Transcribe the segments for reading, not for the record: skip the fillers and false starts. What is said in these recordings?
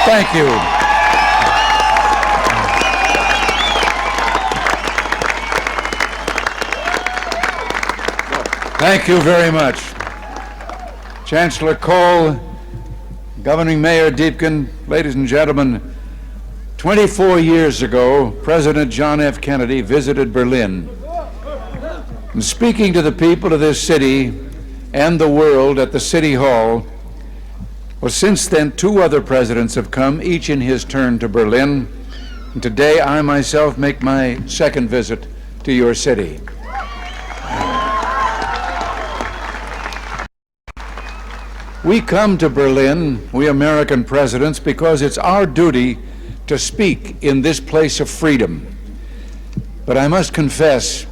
Thank you. Thank you very much. Chancellor Kohl, Governing Mayor Deepkin, ladies and gentlemen, 24 years ago, President John F. Kennedy visited Berlin. And speaking to the people of this city and the world at the City Hall, well, since then, 2 other presidents have come, each in his turn, to Berlin. And today, I myself make my 2nd visit to your city. We come to Berlin, we American presidents, because it's our duty to speak in this place of freedom. But I must confess,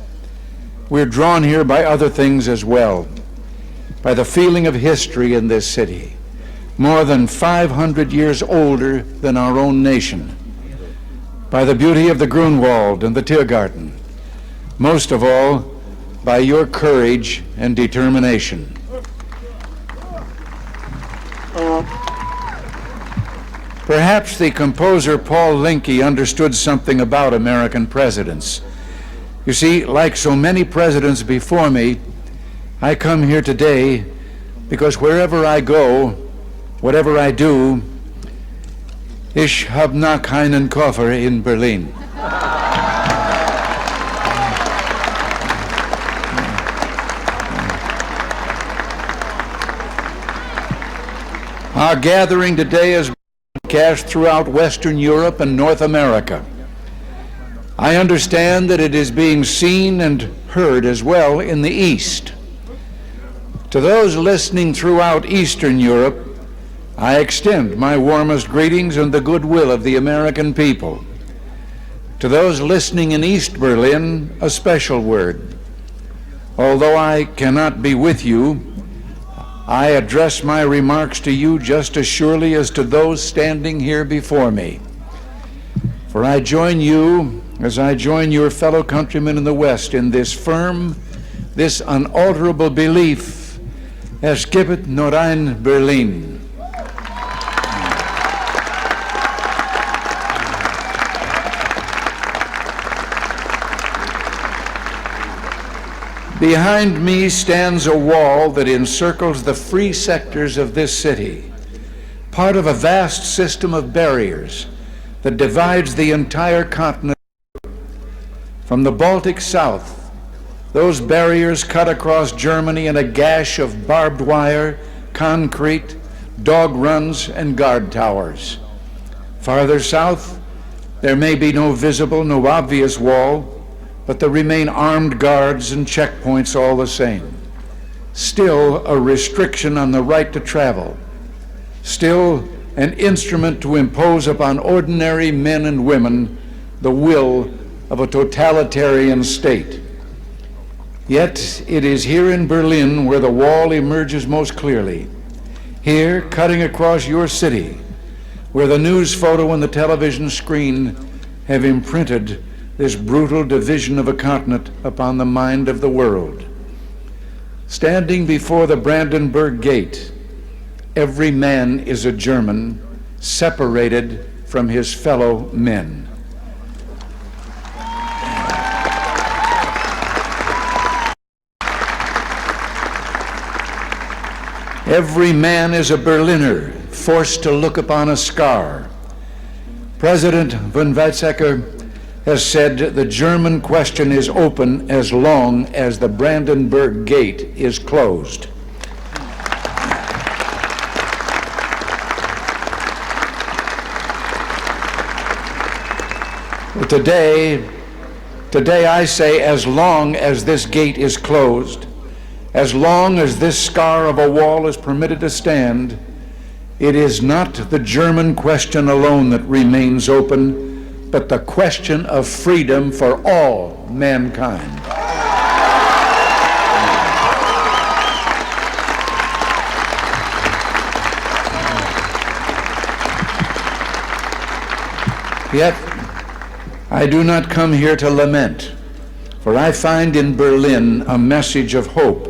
we're drawn here by other things as well, by the feeling of history in this city, more than 500 years older than our own nation, by the beauty of the Grunwald and the Tiergarten, most of all, by your courage and determination. Perhaps the composer Paul Linke understood something about American presidents. You see, like so many presidents before me, I come here today because wherever I go, whatever I do, ich hab noch keinen Koffer in Berlin. Our gathering today is broadcast throughout Western Europe and North America. I understand that it is being seen and heard as well in the East. To those listening throughout Eastern Europe, I extend my warmest greetings and the goodwill of the American people. To those listening in East Berlin, a special word. Although I cannot be with you, I address my remarks to you just as surely as to those standing here before me. For I join you, as I join your fellow countrymen in the West, in this firm, this unalterable belief, es gibt nur ein Berlin. Behind me stands a wall that encircles the free sectors of this city, part of a vast system of barriers that divides the entire continent. From the Baltic south, those barriers cut across Germany in a gash of barbed wire, concrete, dog runs, and guard towers. Farther south, there may be no visible, no obvious wall, but there remain armed guards and checkpoints all the same. Still a restriction on the right to travel. Still an instrument to impose upon ordinary men and women the will of a totalitarian state. Yet it is here in Berlin where the wall emerges most clearly. Here, cutting across your city, where the news photo and the television screen have imprinted this brutal division of a continent upon the mind of the world. Standing before the Brandenburg Gate, every man is a German, separated from his fellow men. Every man is a Berliner, forced to look upon a scar. President von Weizsäcker has said the German question is open as long as the Brandenburg Gate is closed. Well, today I say, as long as this gate is closed, as long as this scar of a wall is permitted to stand, it is not the German question alone that remains open, but the question of freedom for all mankind. Yet, I do not come here to lament, for I find in Berlin a message of hope,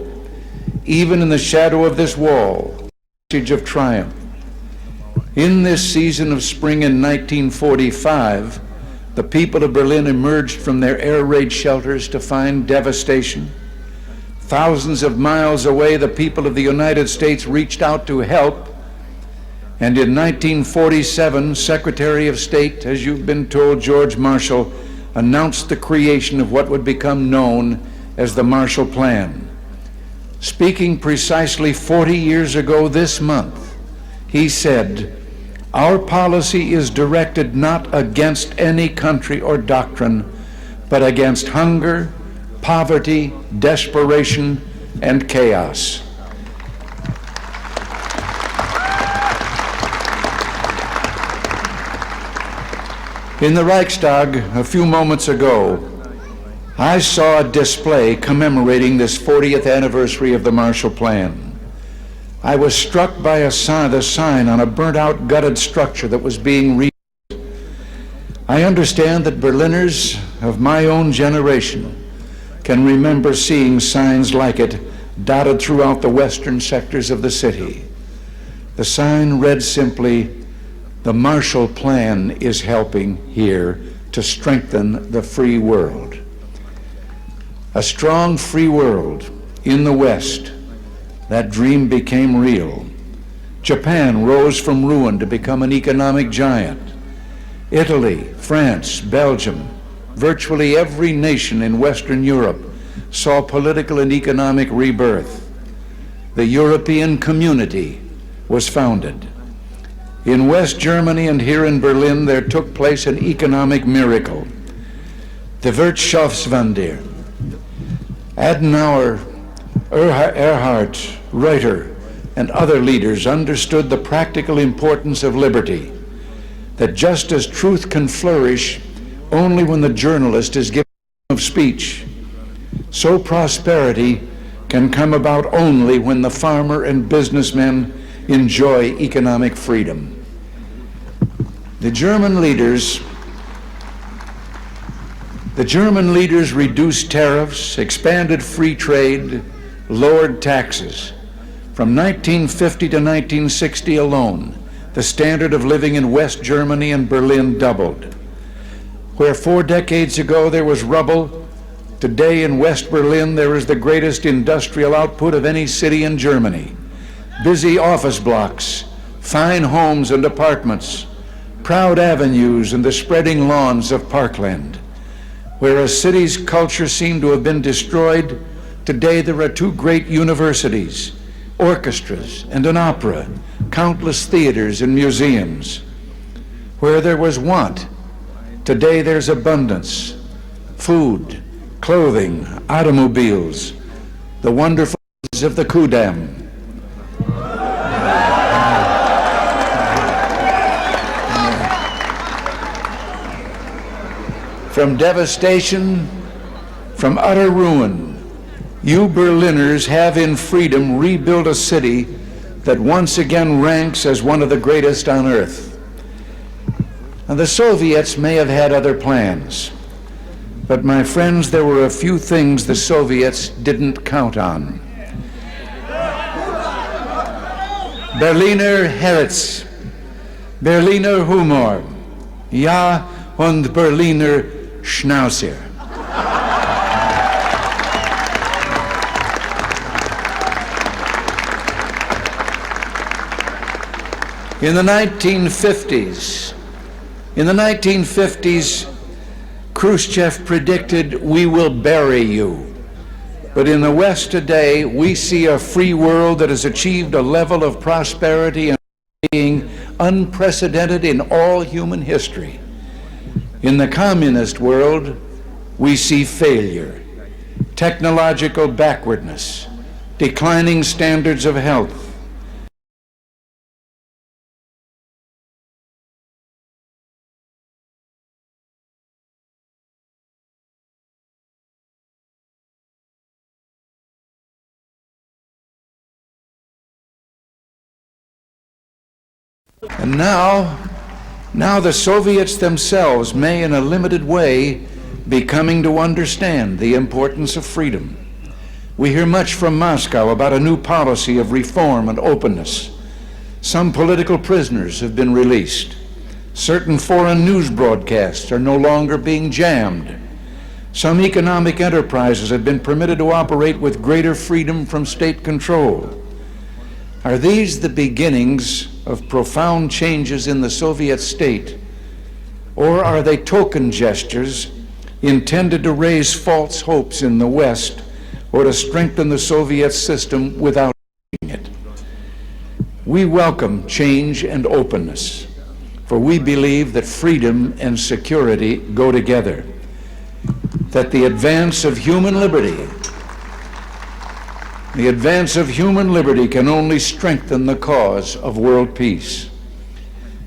even in the shadow of this wall, a message of triumph. In this season of spring in 1945, the people of Berlin emerged from their air raid shelters to find devastation. Thousands of miles away, the people of the United States reached out to help. And in 1947, Secretary of State, as you've been told, George Marshall, announced the creation of what would become known as the Marshall Plan. Speaking precisely 40 years ago this month, he said, "Our policy is directed not against any country or doctrine, but against hunger, poverty, desperation, and chaos." In the Reichstag a few moments ago, I saw a display commemorating this 40th anniversary of the Marshall Plan. I was struck by the sign on a burnt-out, gutted structure that was being rebuilt. I understand that Berliners of my own generation can remember seeing signs like it dotted throughout the western sectors of the city. The sign read simply, "The Marshall Plan is helping here to strengthen the free world." A strong free world in the West, that dream became real. Japan rose from ruin to become an economic giant. Italy, France, Belgium, virtually every nation in Western Europe saw political and economic rebirth. The European Community was founded. In West Germany and here in Berlin, there took place an economic miracle. The Wirtschaftswunder. Adenauer, Erhard, Reuter, and other leaders understood the practical importance of liberty, that just as truth can flourish only when the journalist is given freedom of speech, so prosperity can come about only when the farmer and businessman enjoy economic freedom. The German leaders reduced tariffs, expanded free trade, lowered taxes. From 1950 to 1960 alone, the standard of living in West Germany and Berlin doubled. Where 4 decades ago there was rubble, today in West Berlin there is the greatest industrial output of any city in Germany. Busy office blocks, fine homes and apartments, proud avenues and the spreading lawns of parkland. Where a city's culture seemed to have been destroyed, today there are 2 great universities, orchestras and an opera, countless theaters and museums. Where there was want, today there's abundance, food, clothing, automobiles, the wonderful of the Kudamm. From devastation, from utter ruin, you Berliners have in freedom rebuilt a city that once again ranks as one of the greatest on earth. And the Soviets may have had other plans, but my friends, there were a few things the Soviets didn't count on. Berliner Herz, Berliner Humor, ja und Berliner Schnauzer. In the 1950s, Khrushchev predicted, "We will bury you." But in the West today, we see a free world that has achieved a level of prosperity and being unprecedented in all human history. In the communist world, we see failure, technological backwardness, declining standards of health. And now the Soviets themselves may, in a limited way, be coming to understand the importance of freedom. We hear much from Moscow about a new policy of reform and openness. Some political prisoners have been released. Certain foreign news broadcasts are no longer being jammed. Some economic enterprises have been permitted to operate with greater freedom from state control. Are these the beginnings of profound changes in the Soviet state, or are they token gestures intended to raise false hopes in the West or to strengthen the Soviet system without it? We welcome change and openness, for we believe that freedom and security go together, that the advance of human liberty can only strengthen the cause of world peace.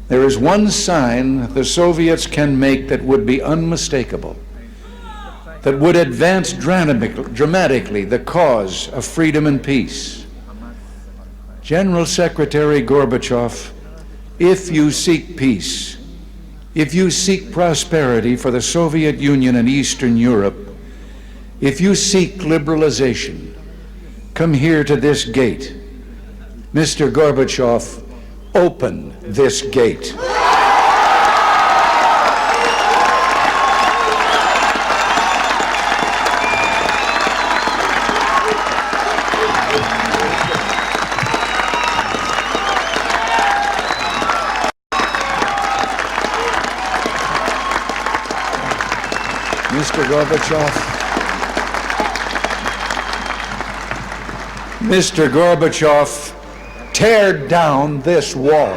There is one sign the Soviets can make that would be unmistakable, that would advance dramatically the cause of freedom and peace. General Secretary Gorbachev, if you seek peace, if you seek prosperity for the Soviet Union and Eastern Europe, if you seek liberalization, come here to this gate. Mr. Gorbachev, open this gate. Mr. Gorbachev, tear down this wall.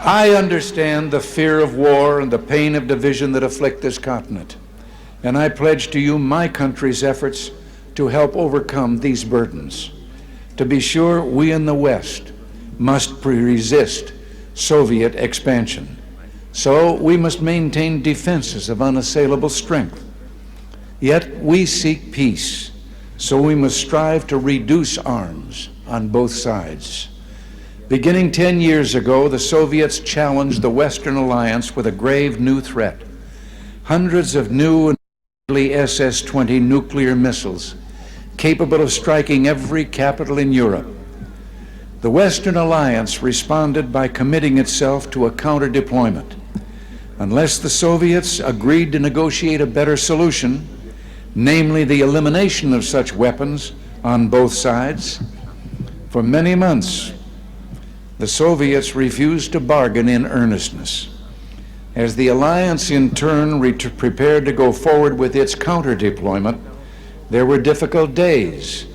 I understand the fear of war and the pain of division that afflict this continent, and I pledge to you my country's efforts to help overcome these burdens. To be sure, we in the West must resist Soviet expansion. So we must maintain defenses of unassailable strength. Yet we seek peace, so we must strive to reduce arms on both sides. Beginning 10 years ago, the Soviets challenged the Western alliance with a grave new threat. Hundreds of new and deadly SS-20 nuclear missiles capable of striking every capital in Europe. The Western alliance responded by committing itself to a counter-deployment. Unless the Soviets agreed to negotiate a better solution, namely the elimination of such weapons on both sides, for many months, the Soviets refused to bargain in earnestness. As the alliance in turn prepared to go forward with its counter-deployment, there were difficult days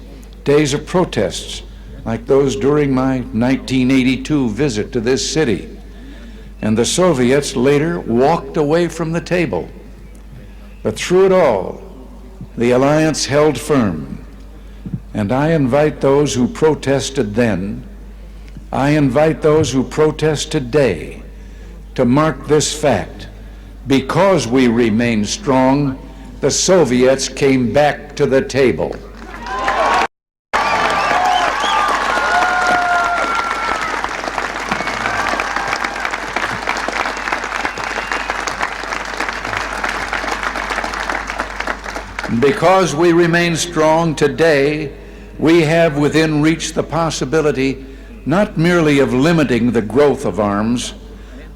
of protests, like those during my 1982 visit to this city. And the Soviets later walked away from the table. But through it all, the alliance held firm. And I invite those who protested then, I invite those who protest today to mark this fact. Because we remain strong, the Soviets came back to the table. Because we remain strong today, we have within reach the possibility not merely of limiting the growth of arms,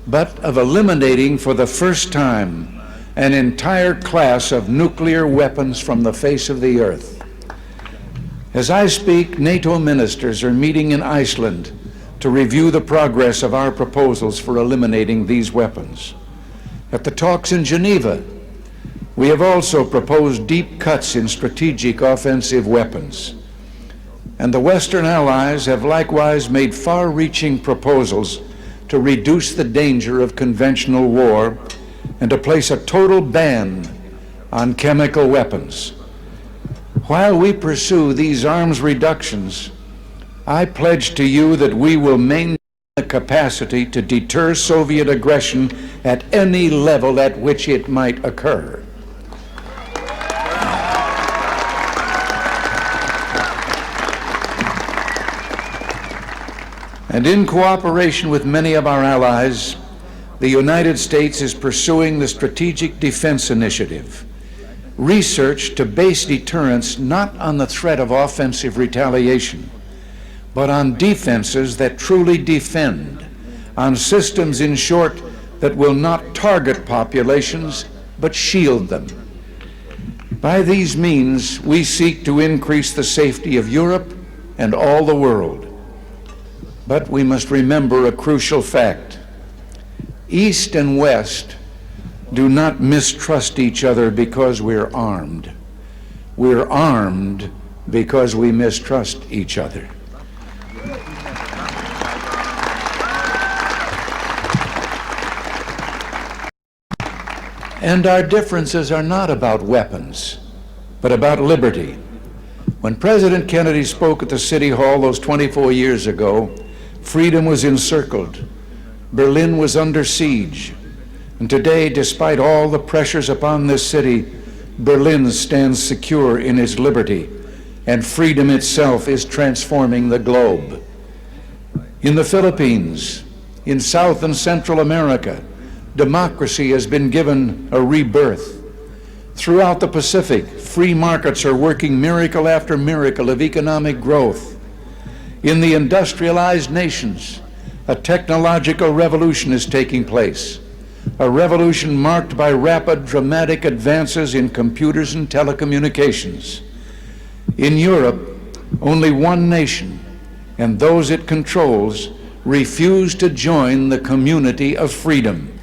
but of eliminating for the first time an entire class of nuclear weapons from the face of the earth. As I speak, NATO ministers are meeting in Iceland to review the progress of our proposals for eliminating these weapons. At the talks in Geneva, we have also proposed deep cuts in strategic offensive weapons. And the Western allies have likewise made far-reaching proposals to reduce the danger of conventional war and to place a total ban on chemical weapons. While we pursue these arms reductions, I pledge to you that we will maintain the capacity to deter Soviet aggression at any level at which it might occur. And in cooperation with many of our allies, the United States is pursuing the Strategic Defense Initiative, research to base deterrence not on the threat of offensive retaliation, but on defenses that truly defend, on systems, in short, that will not target populations, but shield them. By these means, we seek to increase the safety of Europe and all the world. But we must remember a crucial fact. East and West do not mistrust each other because we're armed. We're armed because we mistrust each other. And our differences are not about weapons, but about liberty. When President Kennedy spoke at the City Hall those 24 years ago, freedom was encircled. Berlin was under siege. And today, despite all the pressures upon this city, Berlin stands secure in its liberty, and freedom itself is transforming the globe. In the Philippines, in South and Central America, democracy has been given a rebirth. Throughout the Pacific, free markets are working miracle after miracle of economic growth. In the industrialized nations, a technological revolution is taking place, a revolution marked by rapid, dramatic advances in computers and telecommunications. In Europe, only one nation, and those it controls, refuse to join the community of freedom.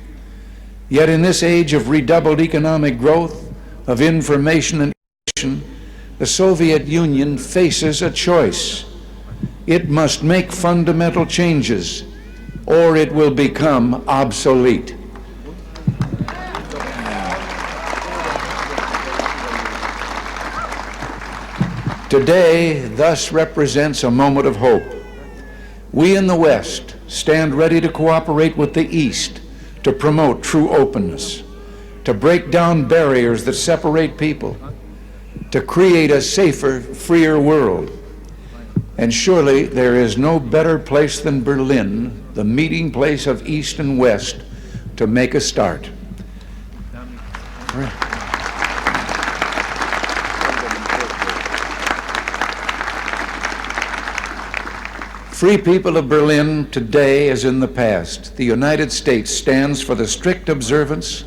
Yet in this age of redoubled economic growth, of information and innovation, the Soviet Union faces a choice. It must make fundamental changes, or it will become obsolete. Today, thus represents a moment of hope. We in the West stand ready to cooperate with the East to promote true openness, to break down barriers that separate people, to create a safer, freer world. And surely there is no better place than Berlin, the meeting place of East and West, to make a start. Free people of Berlin, today as in the past, the United States stands for the strict observance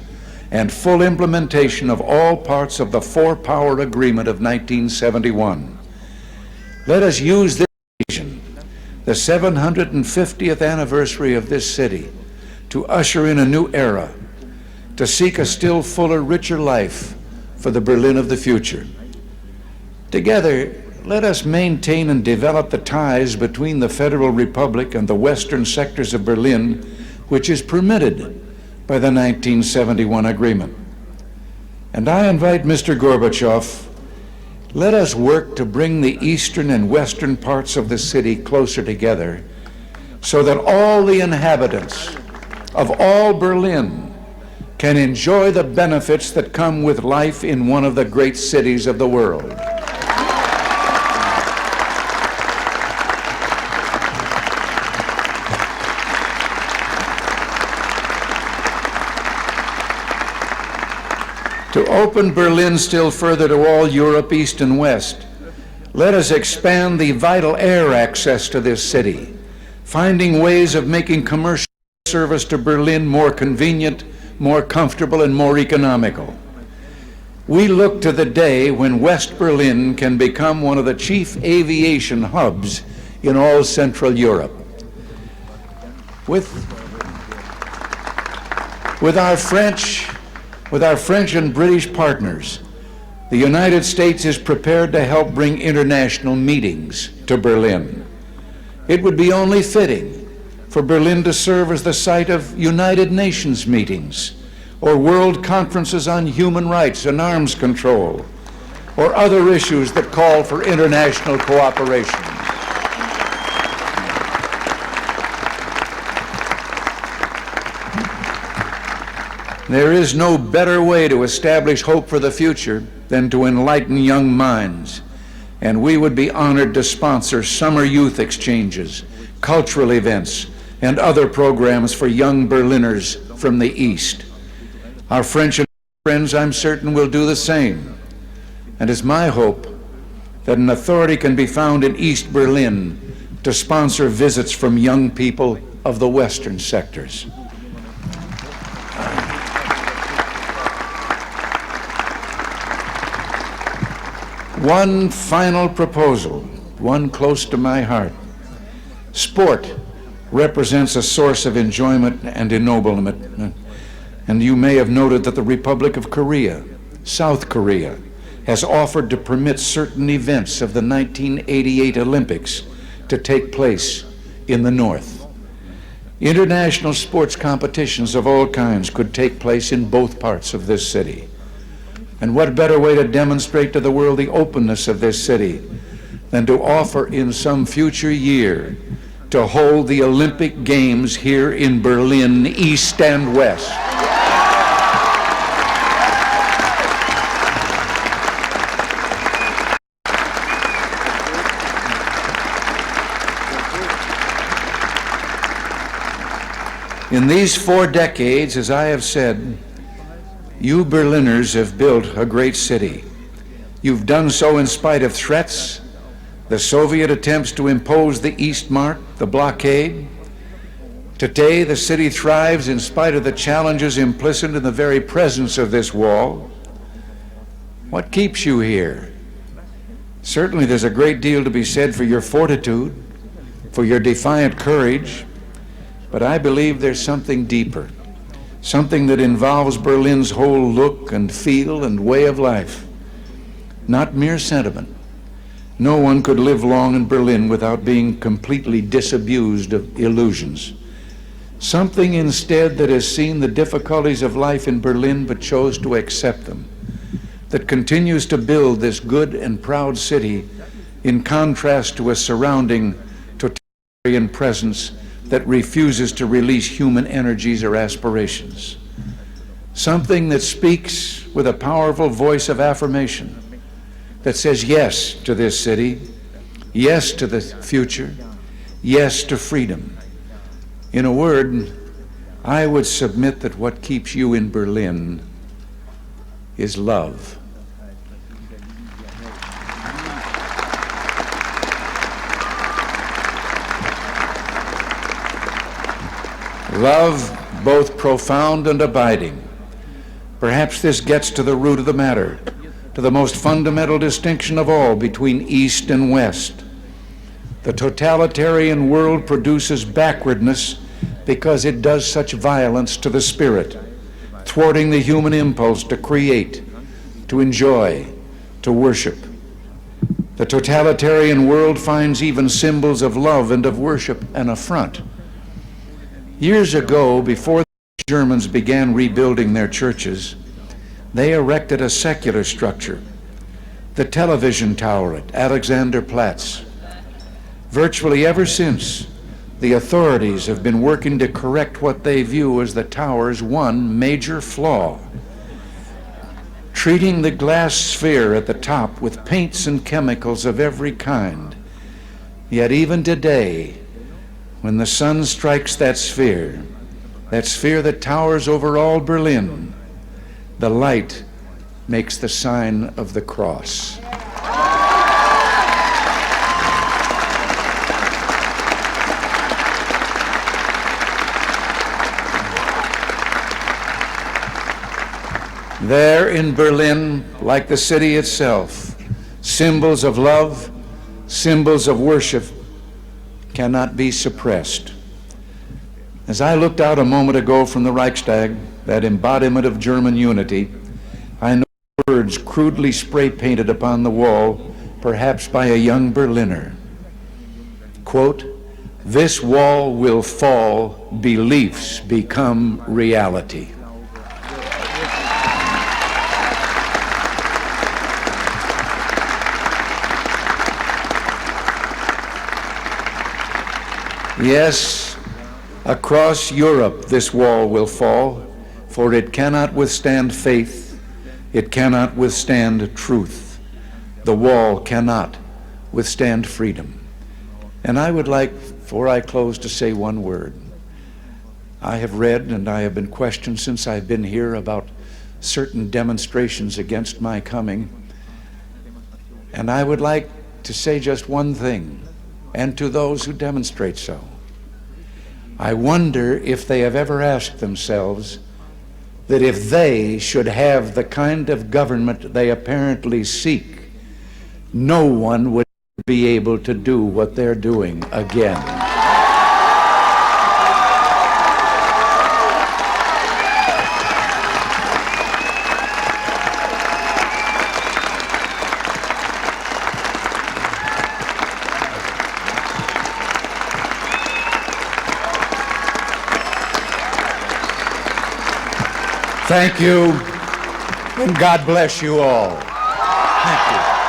and full implementation of all parts of the Four-Power Agreement of 1971. Let us use this occasion, the 750th anniversary of this city, to usher in a new era, to seek a still fuller, richer life for the Berlin of the future. Together, let us maintain and develop the ties between the Federal Republic and the western sectors of Berlin, which is permitted by the 1971 agreement. And I invite Mr. Gorbachev, let us work to bring the eastern and western parts of the city closer together so that all the inhabitants of all Berlin can enjoy the benefits that come with life in one of the great cities of the world. To open Berlin still further to all Europe, East and West, let us expand the vital air access to this city, finding ways of making commercial service to Berlin more convenient, more comfortable, and more economical. We look to the day when West Berlin can become one of the chief aviation hubs in all Central Europe. With our French and British partners, the United States is prepared to help bring international meetings to Berlin. It would be only fitting for Berlin to serve as the site of United Nations meetings, or world conferences on human rights and arms control, or other issues that call for international cooperation. There is no better way to establish hope for the future than to enlighten young minds, and we would be honored to sponsor summer youth exchanges, cultural events, and other programs for young Berliners from the East. Our French and friends, I'm certain, will do the same. And it's my hope that an authority can be found in East Berlin to sponsor visits from young people of the Western sectors. One final proposal, one close to my heart. Sport represents a source of enjoyment and ennoblement. And you may have noted that the Republic of Korea, South Korea, has offered to permit certain events of the 1988 Olympics to take place in the North. International sports competitions of all kinds could take place in both parts of this city. And what better way to demonstrate to the world the openness of this city than to offer in some future year to hold the Olympic Games here in Berlin, East and West. In these 4 decades, as I have said, you Berliners have built a great city. You've done so in spite of threats, the Soviet attempts to impose the Eastmark, the blockade. Today, the city thrives in spite of the challenges implicit in the very presence of this wall. What keeps you here? Certainly, there's a great deal to be said for your fortitude, for your defiant courage, but I believe there's something deeper, something that involves Berlin's whole look and feel and way of life, not mere sentiment. No one could live long in Berlin without being completely disabused of illusions. Something instead that has seen the difficulties of life in Berlin but chose to accept them, that continues to build this good and proud city in contrast to a surrounding totalitarian presence that refuses to release human energies or aspirations. Something that speaks with a powerful voice of affirmation, that says yes to this city, yes to the future, yes to freedom. In a word, I would submit that what keeps you in Berlin is love. Love, both profound and abiding. Perhaps this gets to the root of the matter, to the most fundamental distinction of all between East and West. The totalitarian world produces backwardness because it does such violence to the spirit, thwarting the human impulse to create, to enjoy, to worship. The totalitarian world finds even symbols of love and of worship an affront. Years ago, before the Germans began rebuilding their churches, they erected a secular structure, the television tower at Alexanderplatz. Virtually ever since, the authorities have been working to correct what they view as the tower's one major flaw, treating the glass sphere at the top with paints and chemicals of every kind. Yet even today, when the sun strikes that sphere that towers over all Berlin, the light makes the sign of the cross. There in Berlin, like the city itself, symbols of love, symbols of worship cannot be suppressed. As I looked out a moment ago from the Reichstag, that embodiment of German unity, I know words crudely spray-painted upon the wall, perhaps by a young Berliner. Quote, "This wall will fall, beliefs become reality." Yes, across Europe this wall will fall, for it cannot withstand faith, it cannot withstand truth. The wall cannot withstand freedom. And I would like before I close, to say one word. I have read and I have been questioned since I've been here about certain demonstrations against my coming. And I would like to say just one thing, and to those who demonstrate so. I wonder if they have ever asked themselves that if they should have the kind of government they apparently seek, no one would be able to do what they're doing again. Thank you, and God bless you all. Thank you.